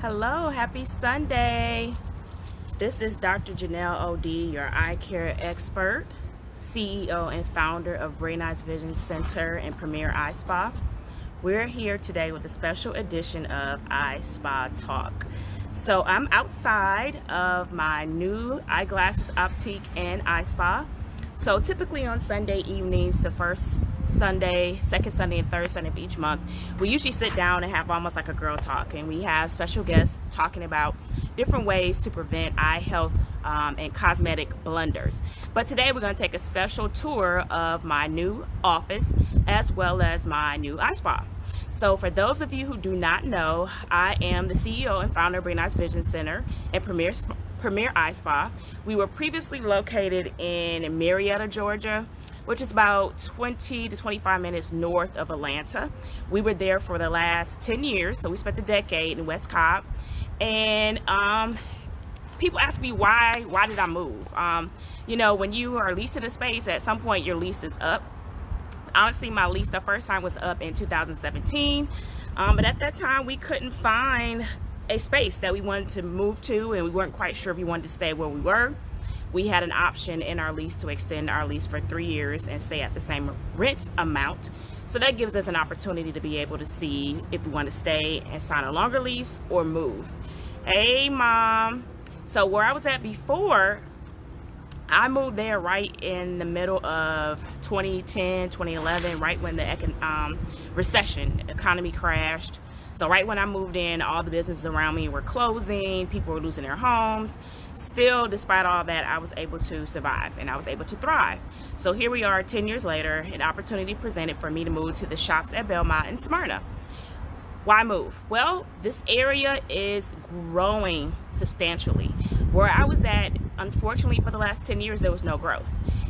Hello, happy Sunday. This is Dr. Janelle OD, your eye care expert, CEO and founder of Rebranded Vision Center and Premier Eye Spa. We're here today with a special edition of Eye Spa Talk. So I'm outside of my new eyeglasses, optique, and eye spa. So typically on Sunday evenings, the first Sunday, second Sunday, and third Sunday of each month, we usually sit down and have almost like a girl talk, and we have special guests talking about different ways to prevent eye health and cosmetic blunders. But today we're going to take a special tour of my new office as well as my new eye spa. So for those of you who do not know, I am the CEO and founder of Rebranded Vision Center and Premier Eye Spa. We were previously located in Marietta, Georgia, which is about 20 to 25 minutes north of Atlanta. We were there for the last 10 years, so we spent a decade in West Cobb. And people ask me why did I move? You know, when you are leasing a space, at some point your lease is up. Honestly, my lease the first time was up in 2017, but at that time we couldn't find a space that we wanted to move to, and we weren't quite sure if we wanted to stay where we were. We had an option in our lease to extend our lease for 3 years and stay at the same rent amount. So that gives us an opportunity to be able to see if we want to stay and sign a longer lease or move. Hey, Mom. So where I was at before, I moved there right in the middle of 2010, 2011, right when the recession, economy crashed. So right when I moved in, all the businesses around me were closing, people were losing their homes. Still, despite all that, I was able to survive and I was able to thrive. So here we are 10 years later, an opportunity presented for me to move to the shops at Belmont in Smyrna. Why move? Well, this area is growing substantially. Where I was at, unfortunately, for the last 10 years, there was no growth.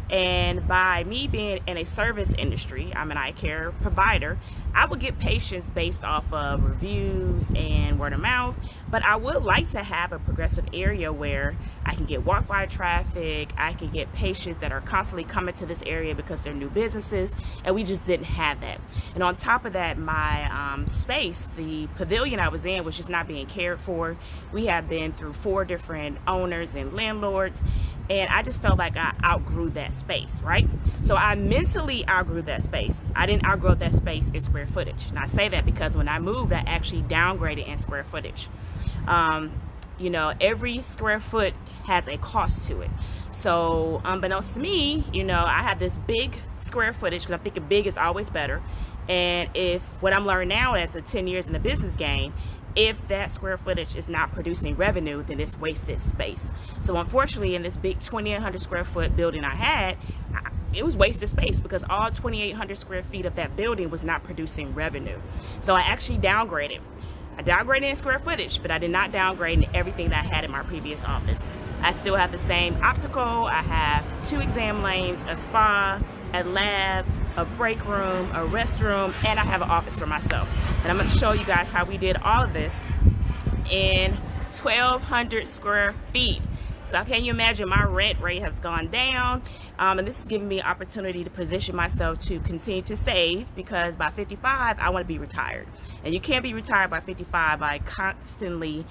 And by me being in a service industry, I'm an eye care provider, I would get patients based off of reviews and word of mouth, but I would like to have a progressive area where I can get walk-by traffic, I can get patients that are constantly coming to this area because they're new businesses, and we just didn't have that. And on top of that, my space, the pavilion I was in, was just not being cared for. We have been through 4 different owners and landlords, and I just felt like I outgrew that space, right? So I mentally outgrew that space. I didn't outgrow that space in square footage. And I say that because when I moved, I actually downgraded in square footage. You know, every square foot has a cost to it. So unbeknownst to me, you know, I have this big square footage because I'm thinking big is always better. And if what I'm learning now as a 10 years in the business game, if that square footage is not producing revenue, then it's wasted space. So unfortunately, in this big 2,800 square foot building I had, it was wasted space because all 2,800 square feet of that building was not producing revenue. So I actually downgraded. I downgraded in square footage, but I did not downgrade in everything that I had in my previous office. I still have the same optical. I have 2 exam lanes, a spa, a lab, a break room, a restroom, and I have an office for myself. And I'm going to show you guys how we did all of this in 1,200 square feet. So can you imagine my rent rate has gone down, and this is giving me an opportunity to position myself to continue to save, because by 55 I want to be retired, and you can't be retired by 55 by constantly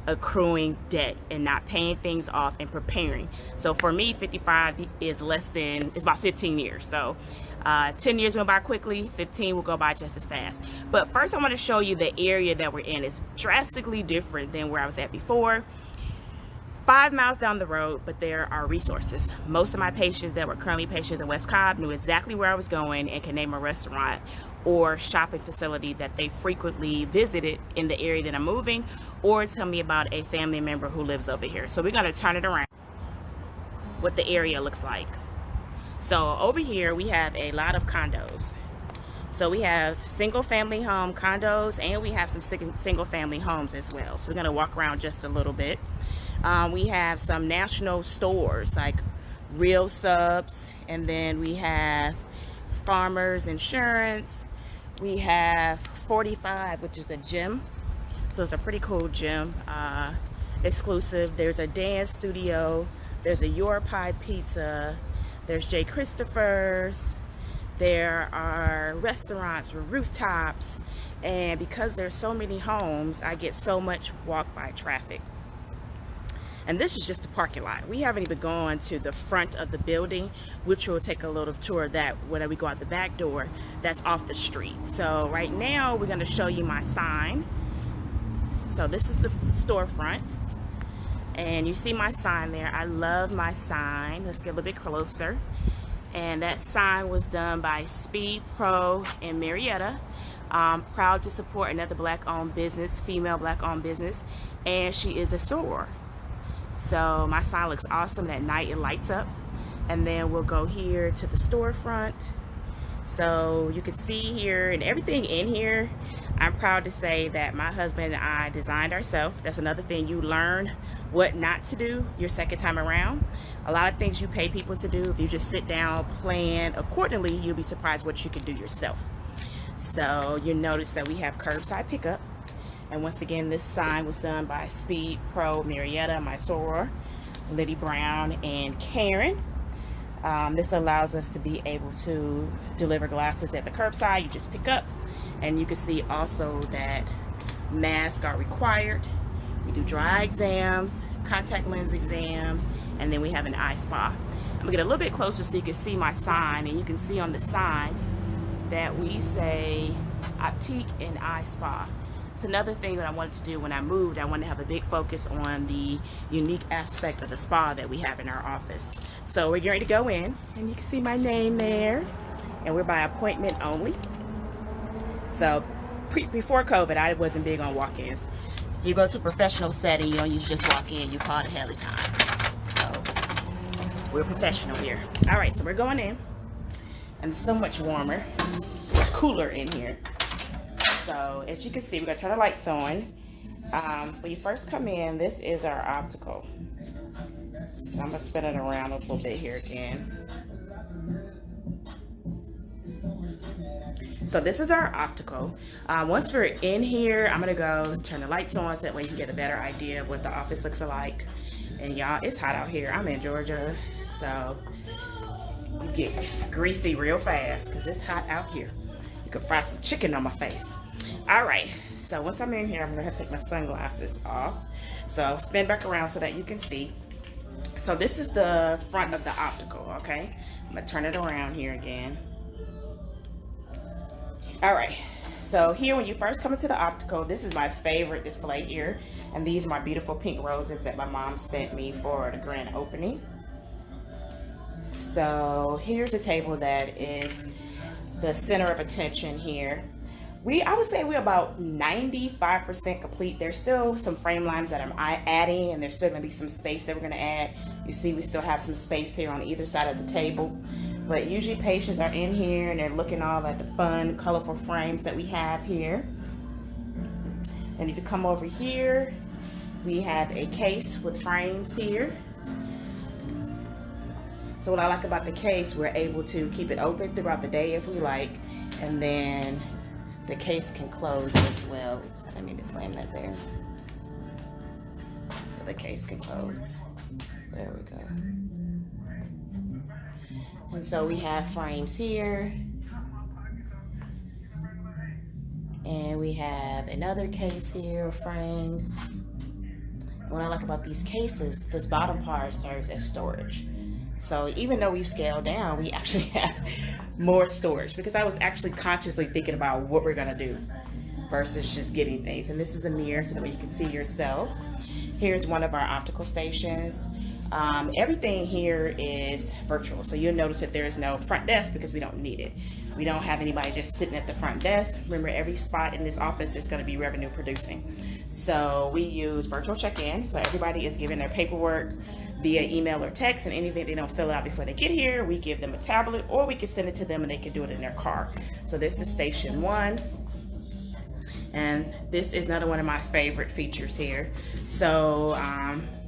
accruing debt and not paying things off and preparing. So for me, 55 is it's about 15 years. So 10 years went by quickly, 15 will go by just as fast. But first I want to show you the area that we're in. It's drastically different than where I was at before. 5 miles down the road, but there are resources. Most of my patients that were currently patients in West Cobb knew exactly where I was going and can name a restaurant or shopping facility that they frequently visited in the area that I'm moving, or tell me about a family member who lives over here. So we're gonna turn it around, what the area looks like. So over here we have a lot of condos. So we have single family home condos, and we have some single family homes as well. So we're gonna walk around just a little bit. We have some national stores like Real Subs, and then we have Farmers Insurance. We have 45, which is a gym. So it's a pretty cool gym, exclusive. There's a dance studio. There's a Your Pie Pizza. There's J. Christopher's. There are restaurants with rooftops, and because there's so many homes, I get so much walk-by traffic. And this is just the parking lot. We haven't even gone to the front of the building, which we'll take a little tour of that when we go out the back door. That's off the street. So right now we're going to show you my sign. So this is the storefront, and you see my sign there. I love my sign. Let's get a little bit closer. And that sign was done by Speed Pro in Marietta. Proud to support another black-owned business, female black-owned business, and she is a soror. So my sign looks awesome. At night it lights up. And then we'll go here to the storefront. So you can see here, and everything in here, I'm proud to say that my husband and I designed ourselves. That's another thing, you learn what not to do your second time around. A lot of things you pay people to do, if you just sit down, plan accordingly, you'll be surprised what you can do yourself. So you notice that we have curbside pickup. And once again, this sign was done by Speed Pro Marietta, my soror, Liddy Brown and Karen. This allows us to be able to deliver glasses at the curbside. You just pick up, and you can see also that masks are required. We do dry exams, contact lens exams, and then we have an eye spa. I'm gonna get a little bit closer so you can see my sign, and you can see on the sign that we say Optique and Eye Spa. It's another thing that I wanted to do when I moved. I wanted to have a big focus on the unique aspect of the spa that we have in our office. So we're ready to go in, and you can see my name there, and we're by appointment only. So before COVID, I wasn't big on walk-ins. If you go to a professional setting, you don't usually just walk in, you call it ahead of time. So we're professional here. All right, so we're going in, and it's so much warmer. It's cooler in here. So as you can see, we're gonna turn the lights on. When you first come in, this is our optical. So I'm gonna spin it around a little bit here again. So this is our optical. Once we're in here, I'm gonna go turn the lights on so that way you can get a better idea of what the office looks like. And y'all, it's hot out here. I'm in Georgia, so you get greasy real fast because it's hot out here. You can fry some chicken on my face. All right, so once I'm in here, I'm gonna take my sunglasses off. So spin back around so that you can see. So this is the front of the optical, okay? I'm gonna turn it around here again. All right, so here when you first come into the optical, this is my favorite display here. And these are my beautiful pink roses that my mom sent me for the grand opening. So here's a table that is the center of attention here. I would say we're about 95% complete. There's still some frame lines that I'm adding, and there's still gonna be some space that we're gonna add. You see we still have some space here on either side of the table. But usually patients are in here and they're looking all at the fun, colorful frames that we have here. And if you come over here, we have a case with frames here. So what I like about the case, we're able to keep it open throughout the day if we like, and then the case can close as well. Oops, I didn't mean to slam that there. So the case can close. There we go. And so we have frames here. And we have another case here of frames. And what I like about these cases, this bottom part serves as storage. So even though we've scaled down, we actually have more storage because I was actually consciously thinking about what we're gonna do versus just getting things. And this is a mirror so that way you can see yourself. Here's one of our optical stations. Everything here is virtual. So you'll notice that there is no front desk because we don't need it. We don't have anybody just sitting at the front desk. Remember, every spot in this office is going to be revenue producing. So we use virtual check-in. So everybody is given their paperwork via email or text, and anything they don't fill out before they get here, we give them a tablet, or we can send it to them and they can do it in their car. So this is station 1. And this is another one of my favorite features here. So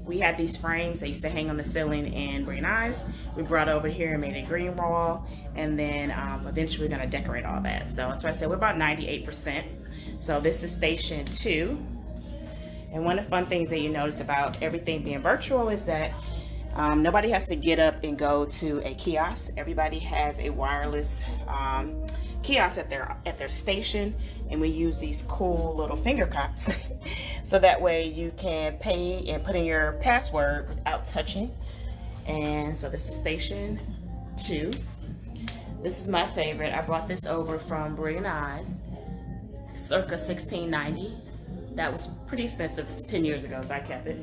we had these frames that used to hang on the ceiling in green eyes. We brought over here and made a green wall, and then eventually we're gonna decorate all that. So that's why I said we're about 98%. So this is station 2. And one of the fun things that you notice about everything being virtual is that Nobody has to get up and go to a kiosk. Everybody has a wireless kiosk at their station, and we use these cool little finger cups so that way you can pay and put in your password without touching. And so this is station 2. This is my favorite. I brought this over from Brilliant Eyes, circa 1690. That was pretty expensive 10 years ago, so I kept it.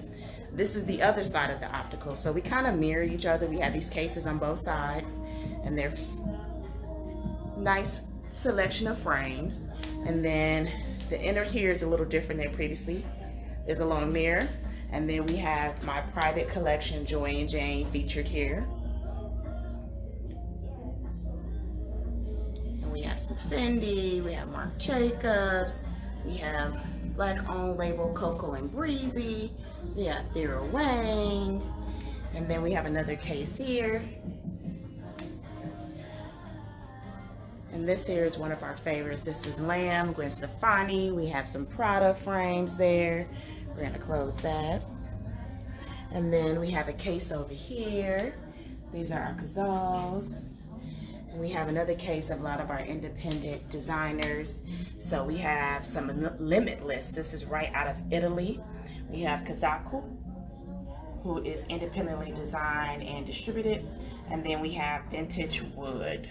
This is the other side of the optical. So we kind of mirror each other. We have these cases on both sides, and they're nice selection of frames. And then the inner here is a little different than previously. There's a long mirror, and then we have my private collection, Joy and Jane, featured here. And we have some Fendi, we have Marc Jacobs, we have Black owned label Coco and Breezy, we have Vera Wang, and then we have another case here. And this here is one of our favorites. This is Lamb, Gwen Stefani. We have some Prada frames there. We're gonna close that. And then we have a case over here. These are our Cazals. And we have another case of a lot of our independent designers. So we have some Limitless. This is right out of Italy. We have Kazaku, who is independently designed and distributed. And then we have Vintage Wood.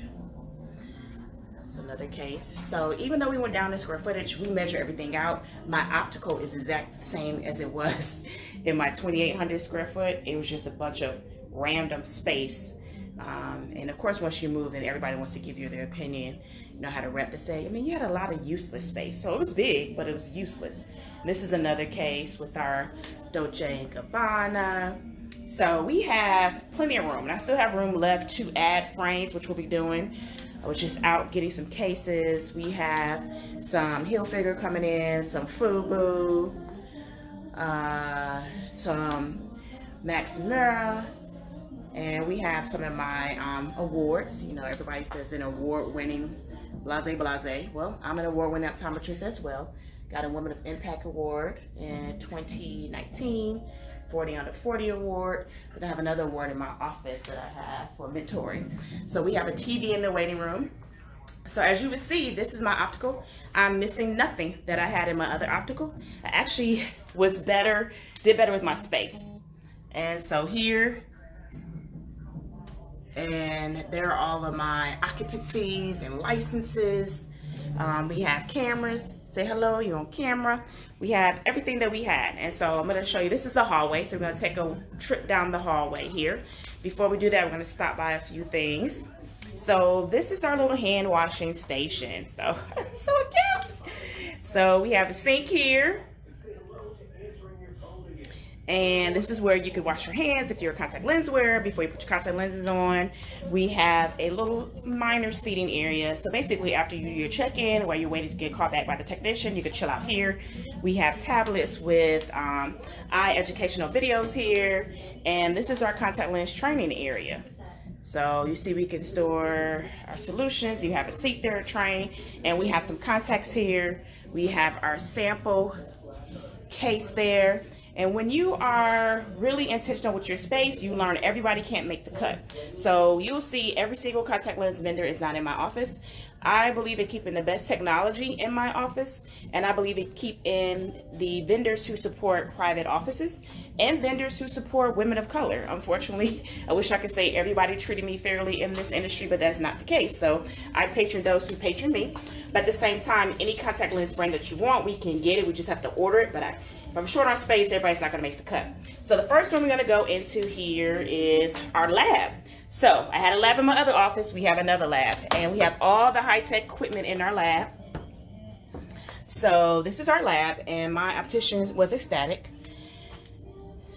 That's another case. So even though we went down the square footage, we measure everything out. My optical is exactly the same as it was in my 2,800 square foot. It was just a bunch of random space. And of course, once you move, then everybody wants to give you their opinion. You know how to rep to say, I mean, you had a lot of useless space. So it was big, but it was useless. And this is another case with our Dolce & Gabbana. So we have plenty of room. And I still have room left to add frames, which we'll be doing. I was just out getting some cases. We have some Hilfiger coming in, some Fubu, some Smyrna, and we have some of my awards. You know, everybody says an award-winning blase. Well, I'm an award-winning optometrist as well. Got a Women of Impact Award in 2019, 40 Under 40 Award. But I have another award in my office that I have for mentoring. So we have a TV in the waiting room. So as you can see, this is my optical. I'm missing nothing that I had in my other optical. I actually did better with my space. And so here, and there are all of my occupancies and licenses. We have cameras. Say hello, you're on camera. We have everything that we had. And so I'm gonna show you, this is the hallway. So we're gonna take a trip down the hallway here. Before we do that, we're gonna stop by a few things. So this is our little hand washing station. So, so cute. So we have a sink here. And this is where you can wash your hands if you're a contact lens wearer before you put your contact lenses on. We have a little minor seating area. So basically after you do your check-in, while you're waiting to get called back by the technician, you can chill out here. We have tablets with eye educational videos here. And this is our contact lens training area. So you see we can store our solutions. You have a seat there to train. And we have some contacts here. We have our sample case there. And when you are really intentional with your space, you learn everybody can't make the cut. So you'll see every single contact lens vendor is not in my office. I believe in keeping the best technology in my office, and I believe in keeping the vendors who support private offices and vendors who support women of color. Unfortunately, I wish I could say everybody treated me fairly in this industry, but that's not the case. So I patron those who patron me. But at the same time, any contact lens brand that you want, we can get it. We just have to order it. But if I'm short on space, everybody's not gonna make the cut. So the first one we're gonna go into here is our lab. So I had a lab in my other office. We have another lab, and we have all the high-tech equipment in our lab. So this is our lab, and my optician was ecstatic.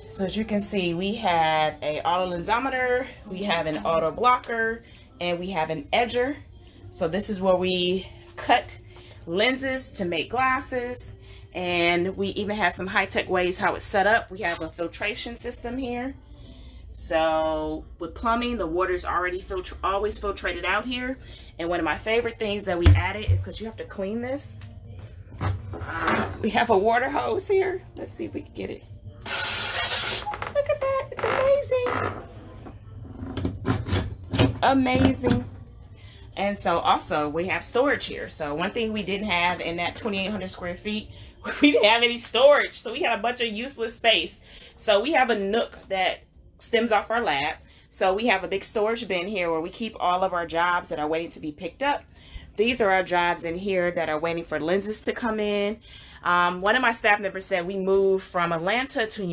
So as you can see, we have a auto lensometer, we have an auto blocker, and we have an edger. So this is where we cut lenses to make glasses. And we even have some high-tech ways how it's set up. We have a filtration system here. So with plumbing, the water's already always filtrated out here. And one of my favorite things that we added is because you have to clean this. We have a water hose here. Let's see if we can get it. Look at that, it's amazing. Amazing. And so also we have storage here. So one thing we didn't have in that 2,800 square feet, we didn't have any storage. So we had a bunch of useless space. So we have a nook that stems off our lab. So we have a big storage bin here where we keep all of our jobs that are waiting to be picked up. These are our jobs in here that are waiting for lenses to come in. One of my staff members said we moved from Atlanta to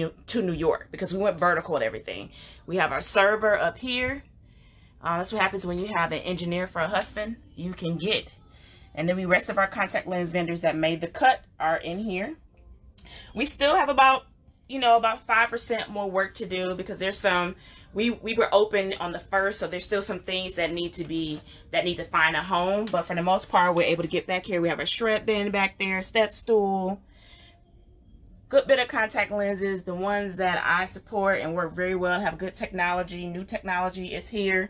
New York because we went vertical with everything. We have our server up here. That's what happens when you have an engineer for a husband. You can get. And then the rest of our contact lens vendors that made the cut are in here. We still have about 5% more work to do because there's some, we were open on the 1st, so there's still some things that need to find a home. But for the most part, we're able to get back here. We have a shred bin back there, step stool, good bit of contact lenses, the ones that I support and work very well, have good technology. New technology is here.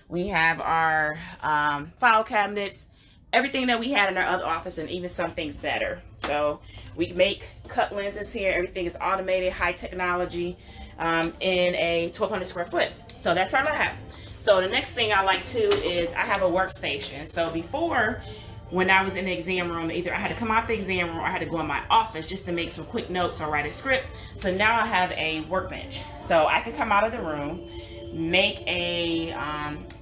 We have our file cabinets, everything that we had in our other office, and even some things better. So we make cut lenses here. Everything is automated, high technology, in a 1,200 square foot. So that's our lab. So the next thing I like too is I have a workstation. So before, when I was in the exam room, either I had to come out the exam room or I had to go in my office just to make some quick notes or write a script. So now I have a workbench. So I can come out of the room, make a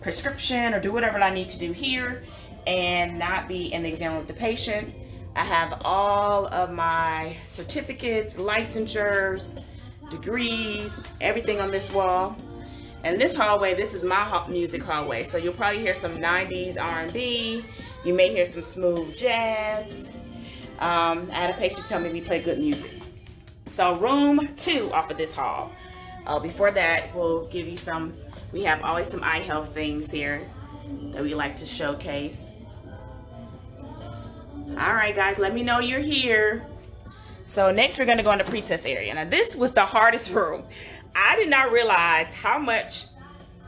prescription or do whatever I need to do here and not be in the exam room with the patient. I have all of my certificates, licensures, degrees, everything on this wall. And this hallway, this is my music hallway. So you'll probably hear some 90s R&B. You may hear some smooth jazz. I had a patient tell me we play good music. So room 2 off of this hall. Before that, we'll give you some, we have always some eye health things here that we like to showcase. All right, guys, let me know you're here. So next we're gonna go in the pretest area. Now this was the hardest room. I did not realize how much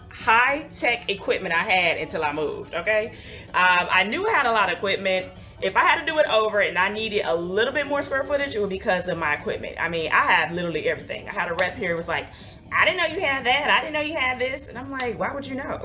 high-tech equipment I had until I moved, okay? I knew I had a lot of equipment. If I had to do it over and I needed a little bit more square footage, it would be because of my equipment. I mean, I had literally everything. I had a rep here who was like, I didn't know you had that. I didn't know you had this. And I'm like, why would you know?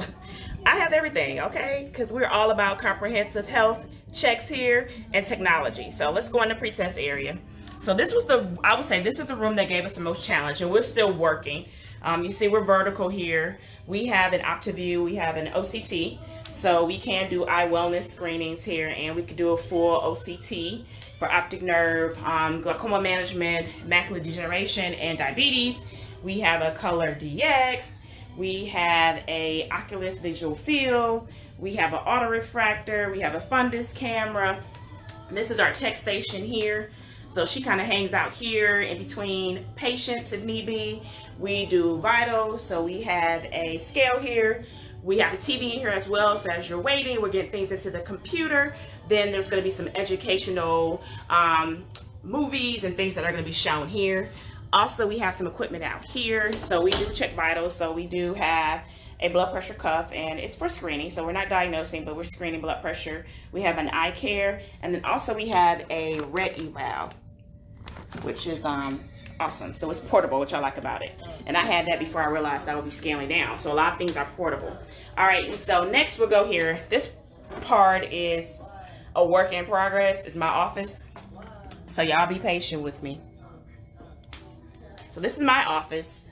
I have everything, okay? Because we're all about comprehensive health checks here and technology. So let's go in the pretest area. So this was I would say this is the room that gave us the most challenge, and we're still working. You see we're vertical here. We have an OptiView, we have an OCT, so we can do eye wellness screenings here, and we could do a full OCT for optic nerve, glaucoma management, macular degeneration, and diabetes. We have a color DX. We have a Oculus visual field. We have an autorefractor. We have a fundus camera. And this is our tech station here. So she kind of hangs out here in between patients if need be. We do vitals, so we have a scale here. We have a TV in here as well, so as you're waiting, we're getting things into the computer. Then there's going to be some educational movies and things that are going to be shown here. Also, we have some equipment out here, so we do check vitals. So we do have a blood pressure cuff, and it's for screening, so we're not diagnosing, but we're screening blood pressure. We have an eye care, and then also we have a red eval, which is awesome. So it's portable, which I like about it. And I had that before I realized I would be scaling down. So a lot of things are portable. All right, and so next we'll go here. This part is a work in progress. It's my office. So y'all be patient with me. So this is my office.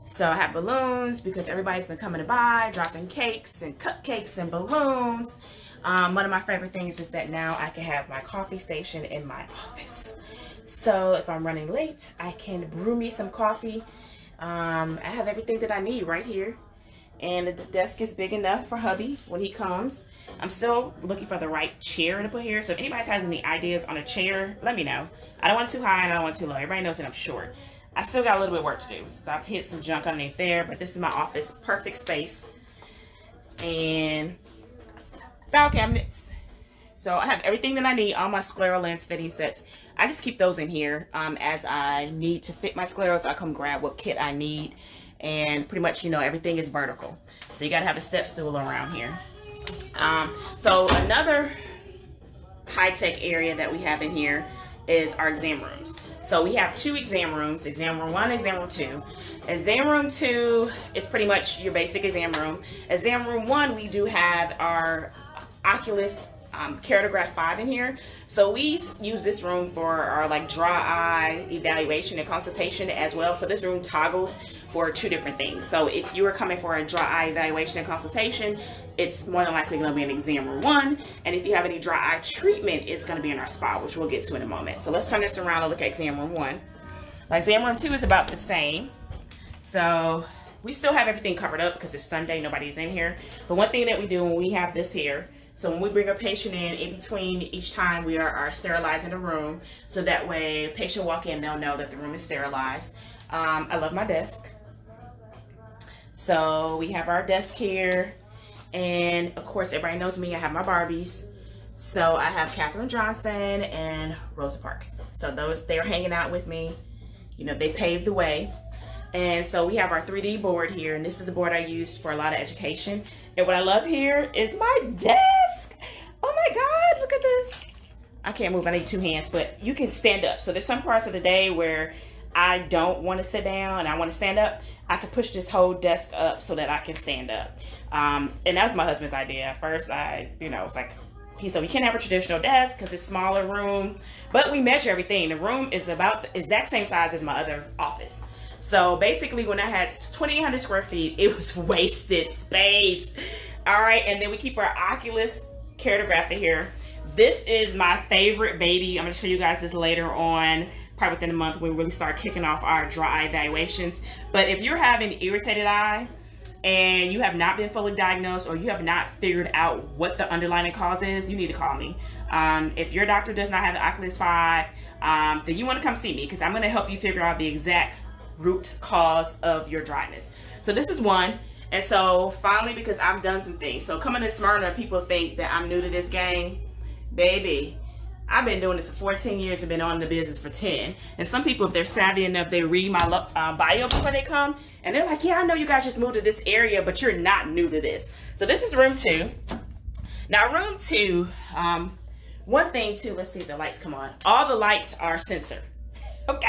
So I have balloons because everybody's been coming to buy, dropping cakes and cupcakes and balloons. One of my favorite things is that now I can have my coffee station in my office. So if I'm running late, I can brew me some coffee. I have everything that I need right here. And the desk is big enough for hubby when he comes. I'm still looking for the right chair to put here. So if anybody has any ideas on a chair, let me know. I don't want it too high and I don't want it too low. Everybody knows that I'm short. I still got a little bit of work to do. So I've hit some junk underneath there, but this is my office. Perfect space. And file cabinets. So I have everything that I need, all my scleral lens fitting sets. I just keep those in here as I need to fit my sclerals. I come grab what kit I need, and pretty much, you know, everything is vertical. So you gotta have a step stool around here. So another high-tech area that we have in here is our exam rooms. So we have 2 exam rooms, exam room 1, exam room 2. Exam room 2 is pretty much your basic exam room. Exam room 1, we do have our Oculus Keratograph 5 in here. So we use this room for our like dry eye evaluation and consultation as well. So this room toggles for 2 different things. So if you are coming for a dry eye evaluation and consultation, it's more than likely going to be in exam room 1. And if you have any dry eye treatment, it's going to be in our spa, which we'll get to in a moment. So let's turn this around and look at exam room 1. Exam room 2 is about the same. So we still have everything covered up because it's Sunday, nobody's in here. But one thing that we do when we have this here, so when we bring a patient in between each time we are sterilizing the room, so that way patient walk in, they'll know that the room is sterilized. I love my desk. So we have our desk here, and of course everybody knows me, I have my Barbies. So I have Katherine Johnson and Rosa Parks. So they're hanging out with me. You know, they paved the way. And so we have our 3D board here, and this is the board I use for a lot of education. And what I love here is my desk. Oh my God, look at this. I can't move, I need 2 hands, but you can stand up. So there's some parts of the day where I don't want to sit down and I want to stand up. I can push this whole desk up so that I can stand up. And that was my husband's idea. At first, it's like, he said we can't have a traditional desk because it's a smaller room, but we measure everything. The room is about the exact same size as my other office. So basically when I had 2,800 square feet, it was wasted space. All right, and then we keep our Oculus Keratograph here. This is my favorite baby. I'm gonna show you guys this later on, probably within a month when we really start kicking off our dry eye evaluations. But if you're having irritated eye and you have not been fully diagnosed, or you have not figured out what the underlying cause is, you need to call me. If your doctor does not have the Oculus 5, then you wanna come see me, because I'm gonna help you figure out the exact root cause of your dryness. So this is one. And so finally, because I've done some things, so coming to Smyrna, people think that I'm new to this game. Baby, I've been doing this for 14 years and been on the business for 10. And some people, if they're savvy enough, they read my bio before they come, and they're like, yeah, I know you guys just moved to this area, but you're not new to this. So this is room 2. Now room 2, one thing too, let's see if the lights come on. All the lights are sensor, okay?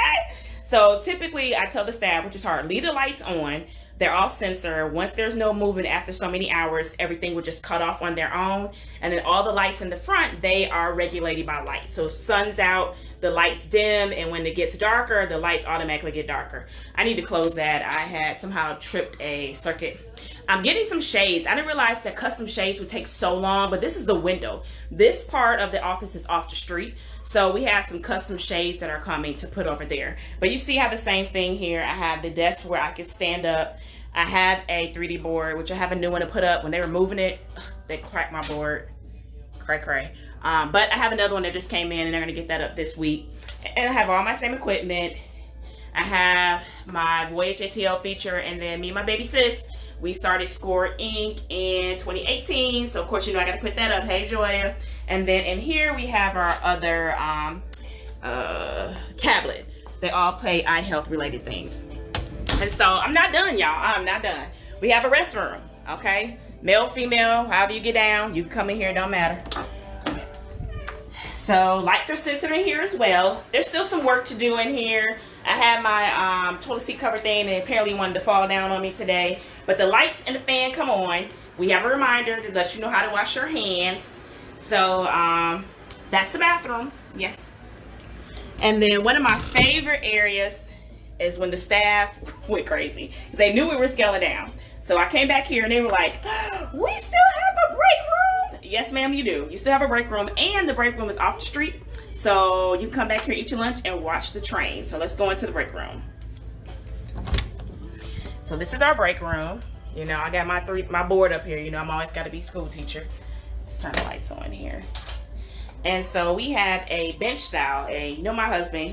So typically I tell the staff, which is hard, leave the lights on. They're all sensor. Once there's no movement after so many hours, everything will just cut off on their own. And then all the lights in the front, they are regulated by light. So sun's out, the lights dim, and when it gets darker, the lights automatically get darker. I need to close that. I had somehow tripped a circuit. I'm getting some shades. I didn't realize that custom shades would take so long, but this is the window. This part of the office is off the street. So we have some custom shades that are coming to put over there. But you see how the same thing here. I have the desk where I can stand up. I have a 3D board, which I have a new one to put up. When they were moving it, they cracked my board. Cray. But I have another one that just came in, and they're gonna get that up this week. And I have all my same equipment. I have my Voyage ATL feature, and then me and my baby sis, we started Score Inc. in 2018. So of course, you know, I gotta put that up. Hey, Joya. And then in here, we have our other tablet. They all play eye health related things. And so I'm not done, y'all. I'm not done. We have a restroom, okay? Male, female, however you get down, you can come in here, it don't matter. So lights are sensitive in here as well. There's still some work to do in here. I had my toilet seat cover thing, and apparently wanted to fall down on me today. But the lights and the fan come on. We have a reminder to let you know how to wash your hands. So that's the bathroom, yes. And then one of my favorite areas is when the staff went crazy, because they knew we were scaling down. So I came back here and they were like, we still have a break room. Yes, ma'am, you do. You still have a break room, and the break room is off the street. So you can come back here, eat your lunch, and watch the train. So let's go into the break room. So this is our break room. You know, I got my board up here. You know, I'm always got to be school teacher. Let's turn the lights on here. And so we have a bench style. You know, my husband,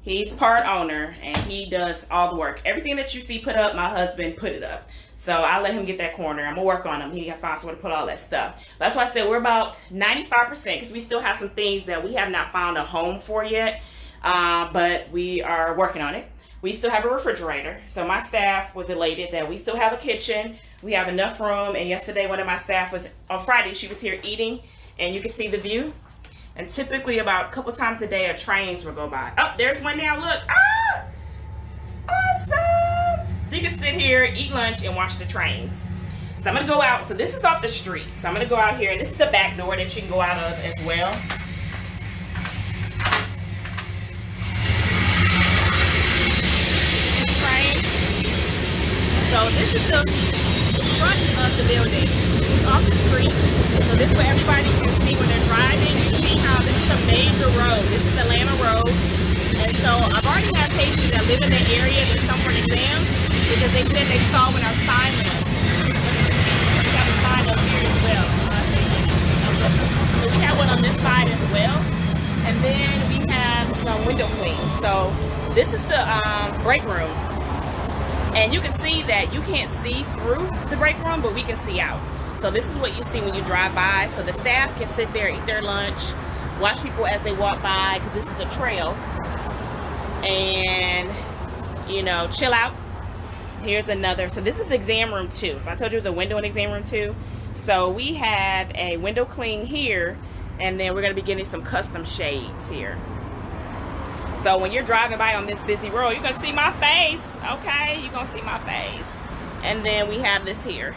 he's part owner, and he does all the work. Everything that you see put up, my husband put it up. So I let him get that corner. I'm gonna work on him. He got to find somewhere to put all that stuff. That's why I said we're about 95%, because we still have some things that we have not found a home for yet, but we are working on it. We still have a refrigerator. So my staff was elated that we still have a kitchen. We have enough room. And yesterday, one of my staff was, on Friday, she was here eating, and you can see the view. And typically about a couple times a day, trains will go by. Oh, there's one now, look. Awesome. So you can sit here, eat lunch, and watch the trains. So I'm gonna go out. So this is off the street. So I'm gonna go out here. This is the back door that you can go out of as well. Train. So this is the front of the building. It's off the street. So this is where everybody can see when they're driving. You see how this is a major road. This is Atlanta Road. And so I've already had patients that live in the area that come for an exam because they said they saw when our sign went up. We have a sign up here as well. So we have one on this side as well. And then we have some window cleans. So this is the break room. And you can see that you can't see through the break room, but we can see out. So this is what you see when you drive by. So the staff can sit there, eat their lunch, watch people as they walk by, because this is a trail. And, you know, chill out. Here's another. So this is exam room 2. So I told you it was a window in exam room 2. So we have a window clean here, and then we're going to be getting some custom shades here. So when you're driving by on this busy road, you're going to see my face. Okay, you're going to see my face. And then we have this here.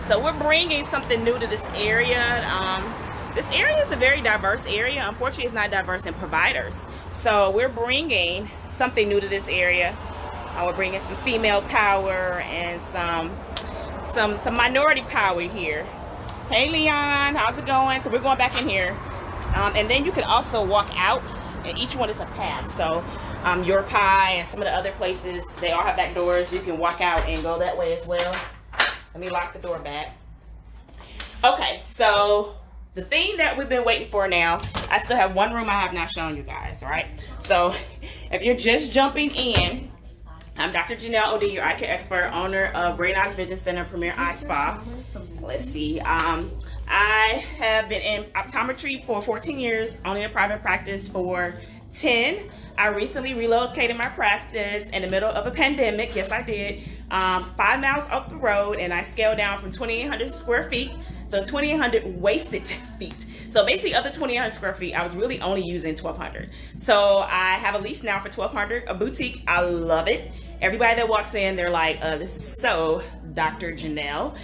So we're bringing something new to this area. This area is a very diverse area. Unfortunately, it's not diverse in providers. So we're bringing something new to this area. We're bringing some female power and some minority power here. Hey, Leon, how's it going? So we're going back in here. And then you can also walk out, and each one is a path. So Your Pie and some of the other places, they all have back doors. You can walk out and go that way as well. Let me lock the door back. Okay, so the thing that we've been waiting for now, I still have one room I have not shown you guys, all right? So if you're just jumping in, I'm Dr. Janelle OD, your eye care expert, owner of Rebranded Vision Center, Premier Eye Spa. Let's see, I have been in optometry for 14 years, owning a private practice for 10. I recently relocated my practice in the middle of a pandemic. Yes, I did. 5 miles up the road, and I scaled down from 2,800 square feet. So 2,800 wasted feet. So basically, of the 2,800 square feet, I was really only using 1,200. So I have a lease now for 1,200, a boutique. I love it. Everybody that walks in, they're like, this is so Dr. Janelle.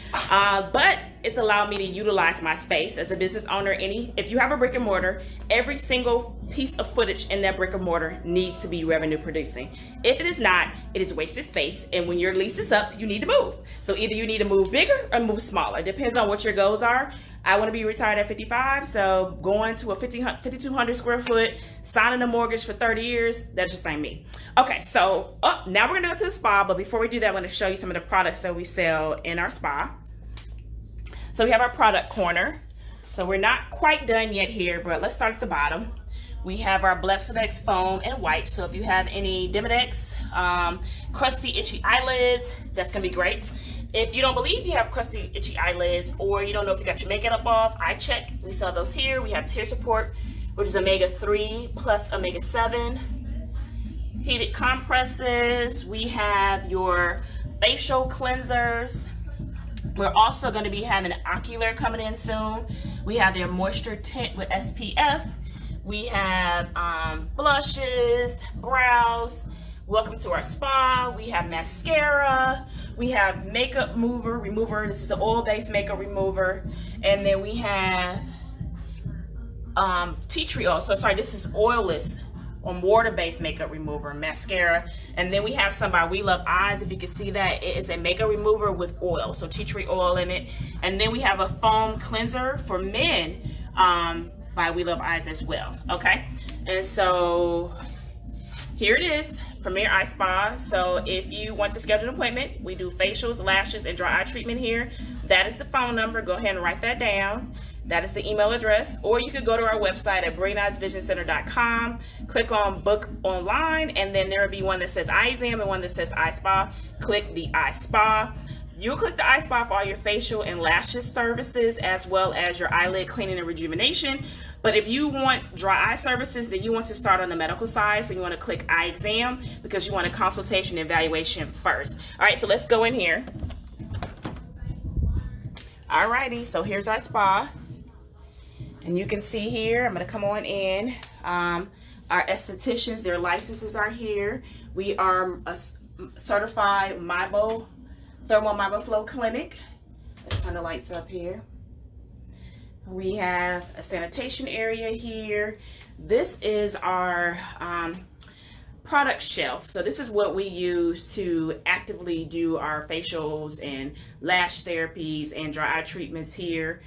But it's allowed me to utilize my space as a business owner. If you have a brick and mortar, every single piece of footage in that brick and mortar needs to be revenue producing. If it is not, it is wasted space. And when your lease is up, you need to move. So either you need to move bigger or move smaller. It depends on what your goals are. I want to be retired at 55, so going to a 5,200 square foot, signing a mortgage for 30 years, that just ain't me. Okay, so now we're gonna go to the spa, but before we do that, I'm gonna show you some of the products that we sell in our spa. So we have our product corner. So we're not quite done yet here, but let's start at the bottom. We have our Blefadex foam and wipes. So if you have any Demodex, crusty, itchy eyelids, that's gonna be great. If you don't believe you have crusty, itchy eyelids, or you don't know if you got your makeup off, eye check. We sell those here. We have tear support, which is omega-3 plus omega-7. Heated compresses. We have your facial cleansers. We're also going to be having an ocular coming in soon. We have their moisture tint with SPF. We have blushes, brows. Welcome to our spa. We have mascara. We have makeup remover. This is the oil-based makeup remover. And then we have tea tree oil. So sorry, this is oilless on water-based makeup remover, mascara. And then we have some by We Love Eyes. If you can see that, it is a makeup remover with oil, so tea tree oil in it. And then we have a foam cleanser for men by We Love Eyes as well, okay? And so here it is, Premier Eye Spa. So if you want to schedule an appointment, we do facials, lashes, and dry eye treatment here. That is the phone number. Go ahead and write that down. That is the email address. Or you could go to our website at rebrandedvisioncenter.com, click on book online, and then there will be one that says eye exam and one that says eye spa. Click the eye spa. You'll click the eye spa for all your facial and lashes services, as well as your eyelid cleaning and rejuvenation. But if you want dry eye services, then you want to start on the medical side. So you want to click eye exam because you want a consultation evaluation first. All right, so let's go in here. All righty, so here's our spa. And you can see here, I'm going to come on in. Our estheticians, their licenses are here. We are a certified thermal microflow clinic. Let's turn the lights up here. We have a sanitation area here. This is our product shelf. So this is what we use to actively do our facials and lash therapies and dry eye treatments here.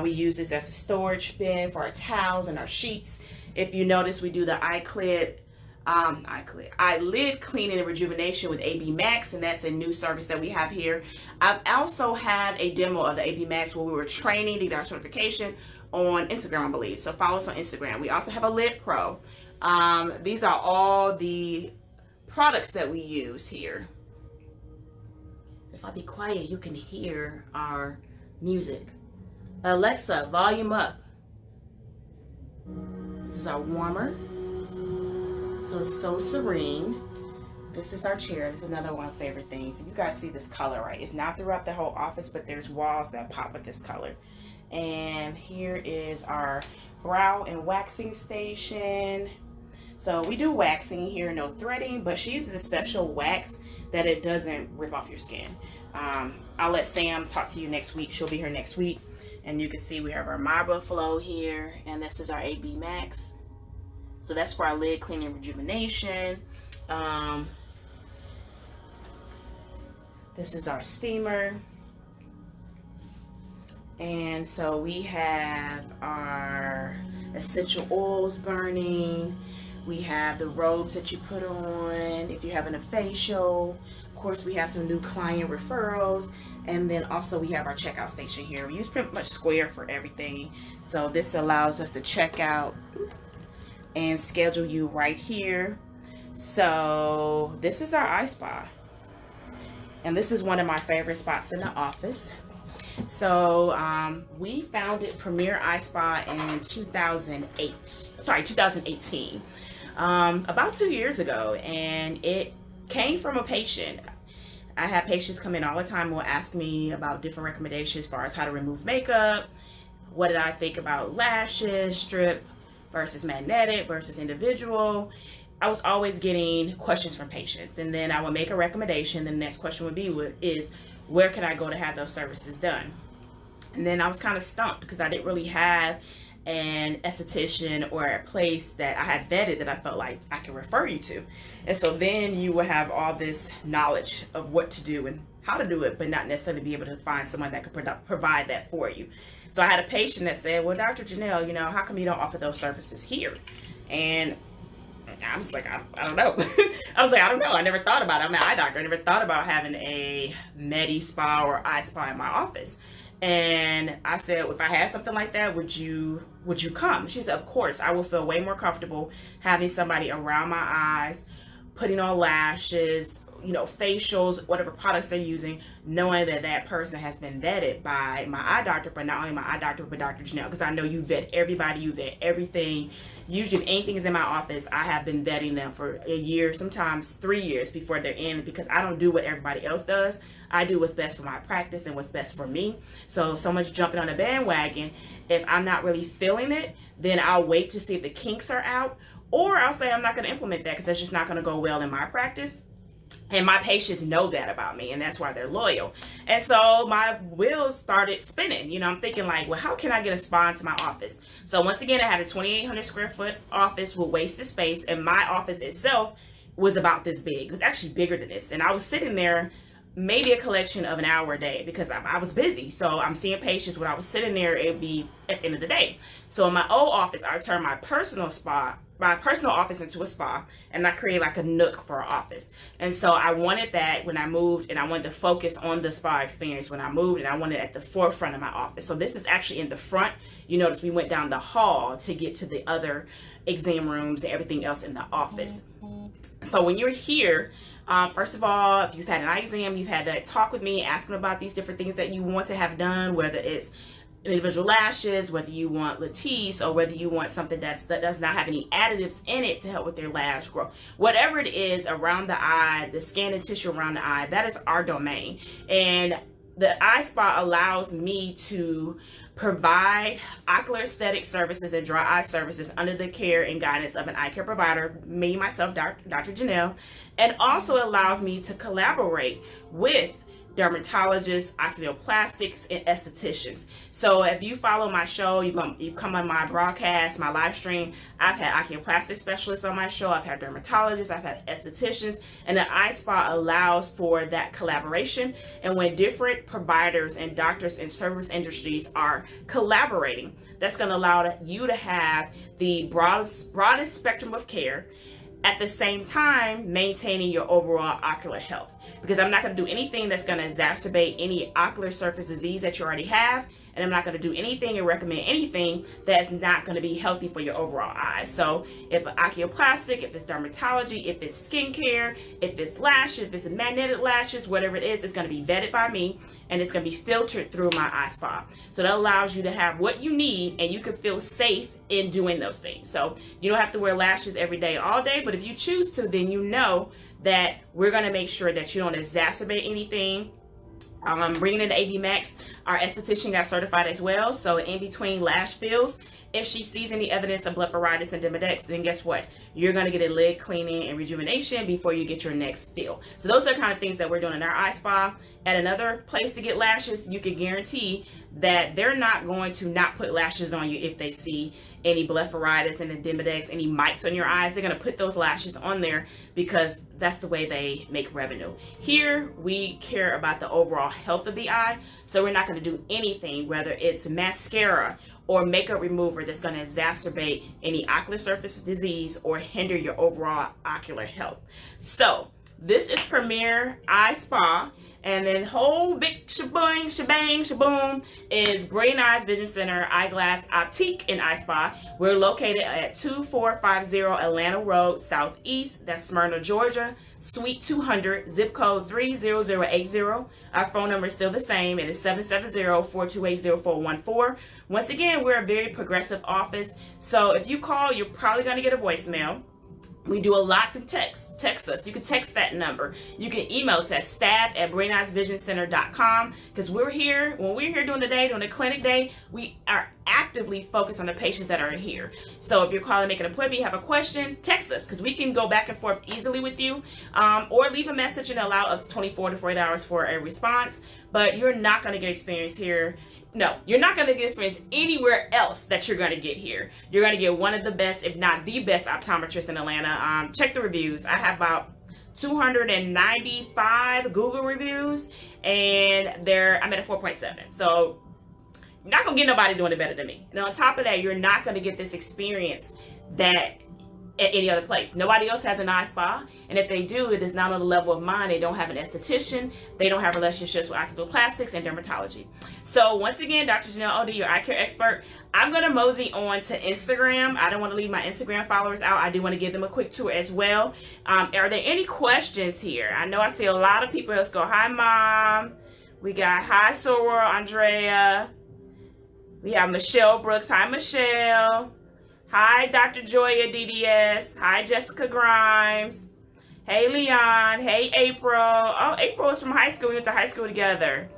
We use this as a storage bin for our towels and our sheets. If you notice, we do the eyelid cleaning and rejuvenation with AB Max, and that's a new service that we have here. I've also had a demo of the AB Max where we were training to get our certification on Instagram, I believe. So follow us on Instagram. We also have a Lid Pro. These are all the products that we use here. If I be quiet, you can hear our music. Alexa, volume up. This is our warmer. So it's so serene. This is our chair. This is another one of my favorite things. And you guys see this color, right? It's not throughout the whole office, but there's walls that pop with this color. And here is our brow and waxing station. So we do waxing here, no threading, but she uses a special wax that it doesn't rip off your skin. I'll let Sam talk to you next week. She'll be here next week. And you can see we have our Marble Flow here, and this is our AB Max. So that's for our lid cleaning rejuvenation. This is our steamer. And so we have our essential oils burning. We have the robes that you put on if you're having a facial. Of course, we have some new client referrals. And then also we have our checkout station here. We use pretty much Square for everything. So this allows us to check out and schedule you right here. So this is our eye spa. And this is one of my favorite spots in the office. So we founded Premier Eye Spa in 2018, about 2 years ago, and it came from a patient. I have patients come in all the time and will ask me about different recommendations as far as how to remove makeup, what did I think about lashes, strip versus magnetic versus individual. I was always getting questions from patients, and then I would make a recommendation. The next question would be is where can I go to have those services done? And then I was kind of stumped because I didn't really have an esthetician or a place that I had vetted that I felt like I could refer you to. And so then you will have all this knowledge of what to do and how to do it, but not necessarily be able to find someone that could provide that for you. So I had a patient that said, well, Dr. Janelle, how come you don't offer those services here? And I was like, I don't know. I was like, I don't know. I never thought about it. I'm an eye doctor. I never thought about having a med spa or eye spa in my office. And I said, if I had something like that, would you come? She said, of course. I will feel way more comfortable having somebody around my eyes, putting on lashes, facials, whatever products they're using, knowing that that person has been vetted by my eye doctor, but not only my eye doctor, but Dr. Janelle, because I know you vet everybody, you vet everything. Usually if anything is in my office, I have been vetting them for a year, sometimes 3 years before they're in, because I don't do what everybody else does. I do what's best for my practice and what's best for me. So someone's jumping on a bandwagon. If I'm not really feeling it, then I'll wait to see if the kinks are out, or I'll say I'm not going to implement that because that's just not going to go well in my practice. And my patients know that about me, and that's why they're loyal. And so my wheels started spinning. I'm thinking like, well, how can I get a spa into my office? So once again, I had a 2,800 square foot office with wasted space, and my office itself was about this big. It was actually bigger than this. And I was sitting there maybe a collection of an hour a day because I was busy. So I'm seeing patients. When I was sitting there, it'd be at the end of the day. So in my old office, I turned my personal office into a spa, and I created like a nook for our office. And so I wanted that when I moved, and I wanted to focus on the spa experience when I moved, and I wanted it at the forefront of my office. So this is actually in the front. You notice we went down the hall to get to the other exam rooms and everything else in the office. So when you're here, first of all, if you've had an eye exam, you've had that talk with me, asking about these different things that you want to have done, whether it's individual lashes, whether you want Latisse, or whether you want something that does not have any additives in it to help with their lash growth. Whatever it is around the eye, the skin and tissue around the eye, that is our domain. And the eye spa allows me to provide ocular aesthetic services and dry eye services under the care and guidance of an eye care provider, me, myself, Dr. Janelle, and also allows me to collaborate with dermatologists, oculoplastics, and estheticians. So if you follow my show, you come on my broadcast, my live stream, I've had oculoplastic specialists on my show, I've had dermatologists, I've had estheticians, and the eye spa allows for that collaboration. And when different providers and doctors and service industries are collaborating, that's going to allow you to have the broadest spectrum of care, at the same time maintaining your overall ocular health. Because I'm not going to do anything that's going to exacerbate any ocular surface disease that you already have, and I'm not going to do anything and recommend anything that's not going to be healthy for your overall eyes. So if it's oculoplastic, if it's dermatology, if it's skincare, if it's lashes, if it's magnetic lashes, whatever it is, it's going to be vetted by me, and it's going to be filtered through my eye spa. So that allows you to have what you need, and you can feel safe in doing those things. So you don't have to wear lashes every day, all day, but if you choose to, then you know that we're going to make sure that you don't exacerbate anything. Bringing in the AD Max, our esthetician got certified as well. So in between lash fills, if she sees any evidence of blepharitis and Demodex, then guess what? You're going to get a lid cleaning and rejuvenation before you get your next fill. So those are the kind of things that we're doing in our eye spa. At another place to get lashes, you can guarantee that they're not going to not put lashes on you if they see any blepharitis and Demodex, any mites on your eyes. They're going to put those lashes on there because that's the way they make revenue. Here, we care about the overall health of the eye, so we're not going to do anything, whether it's mascara or makeup remover, that's going to exacerbate any ocular surface disease or hinder your overall ocular health. So this is Premier Eye Spa, and then whole big shebang, shaboom is Brain Eyes Vision Center, Eyeglass Optique, and Eye Spa. We're located at 2450 Atlanta Road Southeast, that's Smyrna, Georgia, Suite 200, zip code 30080. Our phone number is still the same. It is 770-428-0414. Once again, we're a very progressive office, so if you call, you're probably going to get a voicemail. We do a lot through text. Text us. You can text that number. You can email us at staff@braineyevisioncenter.com, because we're here. When we're here during the day, during the clinic day, we are actively focused on the patients that are here. So if you're calling to make an appointment, you have a question, text us, because we can go back and forth easily with you, or leave a message and allow us 24 to 48 hours for a response. But you're not going to get experience here. No, you're not going to get experience anywhere else that you're going to get here. You're going to get one of the best, if not the best, optometrists in Atlanta. Check the reviews. I have about 295 Google reviews, and I'm at a 4.7. So you're not going to get nobody doing it better than me. And on top of that, you're not going to get this experience that at any other place. Nobody else has an eye spa, and if they do, it is not on the level of mine. They don't have an esthetician, they don't have relationships with oculoplastics and dermatology. So once again, Dr. Janelle OD, your eye care expert. I'm going to mosey on to Instagram. I don't want to leave my Instagram followers out. I do want to give them a quick tour as well. Are there any questions here? I know I see a lot of people. Let's go. Hi, Mom. We got hi, Soror, Andrea. We have Michelle Brooks. Hi, Michelle. Hi, Dr. Joya DDS. Hi, Jessica Grimes. Hey, Leon. Hey, April. Oh, April is from high school. We went to high school together.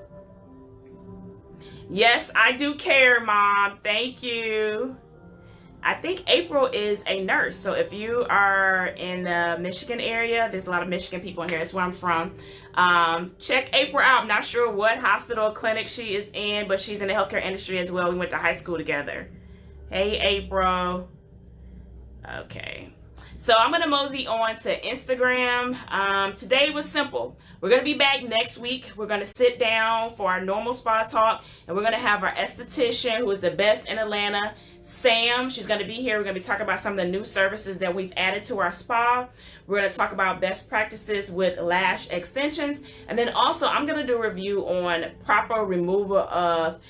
Yes, I do care, Mom. Thank you. I think April is a nurse. So if you are in the Michigan area, there's a lot of Michigan people in here. That's where I'm from. Check April out. I'm not sure what hospital or clinic she is in, but she's in the healthcare industry as well. We went to high school together. Hey, April. Okay. So I'm going to mosey on to Instagram. Today was simple. We're going to be back next week. We're going to sit down for our normal spa talk, and we're going to have our esthetician, who is the best in Atlanta, Sam. She's going to be here. We're going to be talking about some of the new services that we've added to our spa. We're going to talk about best practices with lash extensions. And then also, I'm going to do a review on proper removal of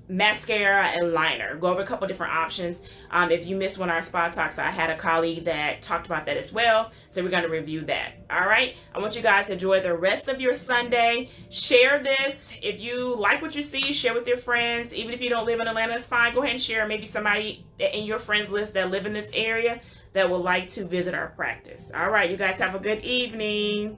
mascara and liner. Go over a couple different options. If you missed one of our spa talks, I had a colleague that talked about that as well. So we're going to review that. All right. I want you guys to enjoy the rest of your Sunday. Share this. If you like what you see, share with your friends. Even if you don't live in Atlanta, it's fine. Go ahead and share. Maybe somebody in your friends list that live in this area that would like to visit our practice. All right. You guys have a good evening.